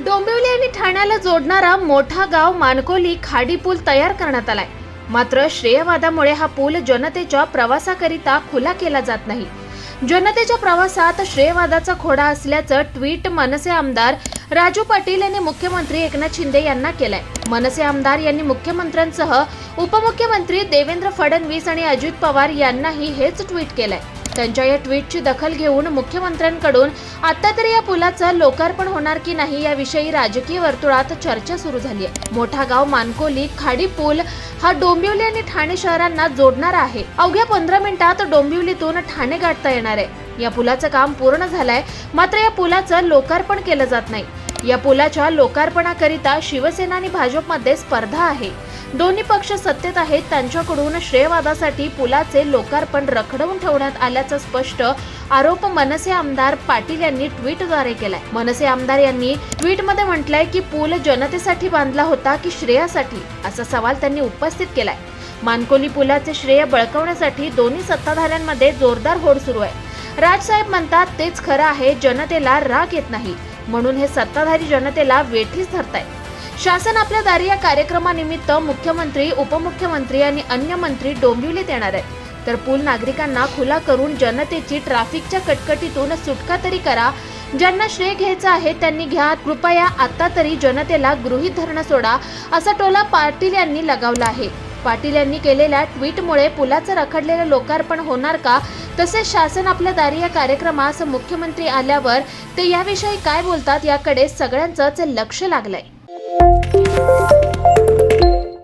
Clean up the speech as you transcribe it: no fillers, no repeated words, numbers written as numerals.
डोंबिवली आणि ठाण्याला जोडणारा मोठा गाव मानकोली खाडी पूल तयार करण्यात आलाय. मात्र श्रेयवादामुळे हा पूल जनतेच्या प्रवासाकरिता खुला केला जात नाही. जनतेच्या प्रवासात श्रेयवादाचा खोडा असल्याचं ट्विट मनसे आमदार राजू पाटील यांनी मुख्यमंत्री एकनाथ शिंदे यांना केलंय. मनसे आमदार यांनी मुख्यमंत्र्यांसह उपमुख्यमंत्री देवेंद्र फडणवीस आणि अजित पवार यांनाही हेच ट्विट केलंय. त्यांच्या या ट्विटची दखल घेऊन मुख्यमंत्र्यांकडून आता तरी या पुलाचं लोकार्पण होणार की नाही याविषयी राजकीय वर्तुळात चर्चा सुरू झाली आहे. मोठा गाव मानकोली खाडी पूल हा डोंबिवली आणि ठाणे शहरांना जोडणारा आहे. अवघ्या 15 मिनिटात डोंबिवलीतून ठाणे गाठता येणार आहे. या पुलाचं काम पूर्ण झालंय, मात्र या पुलाचं लोकार्पण केलं जात नाही. या पुलाच्या लोकार्पणाकरिता शिवसेना आणि भाजपमध्ये स्पर्धा आहे. दोन्ही पक्ष सत्तेत आहेत. त्यांच्याकडून श्रेयवादासाठी पुलाचे लोकार्पण रखडवून ठेवण्यात आल्याचा स्पष्ट आरोप मनसे आमदार पाटील यांनी ट्विटद्वारे केलाय. मनसे आमदार यांनी ट्विटमध्ये म्हटलंय की पूल जनतेसाठी बांधला होता की श्रेयासाठी, असा सवाल त्यांनी उपस्थित केलाय. मानकोली पुलाचे श्रेय बळकवण्यासाठी दोन्ही सत्ताधाऱ्यांमध्ये जोरदार होड सुरू आहे. राजसाहेब म्हणतात तेच खरं आहे, जनतेला राग येत नाही म्हणून हे सत्ताधारी जनतेला वेठीस धरतायत. शासन आपल्या दारी या कार्यक्रमानिमित्त मुख्यमंत्री, उपमुख्यमंत्री आणि अन्य मंत्री डोंबिवलीत येणार आहेत. तर पूल नागरिकांना खुला करून जनतेची ट्रॅफिकच्या कटकटीतून सुटका तरी करा. ज्यांना श्रेय घ्यायचं आहे त्यांनी घ्या, कृपया आता तरी जनतेला गृहीत धरणं सोडा, असा टोला पाटील यांनी लगावला आहे. पाटील यांनी केलेल्या ट्विटमुळे पुलाचं रखडलेलं लोकार्पण होणार का, तसेच शासन आपल्या दारी या कार्यक्रमास मुख्यमंत्री आल्यावर ते याविषयी काय बोलतात याकडे सगळ्यांचंच लक्ष लागलंय.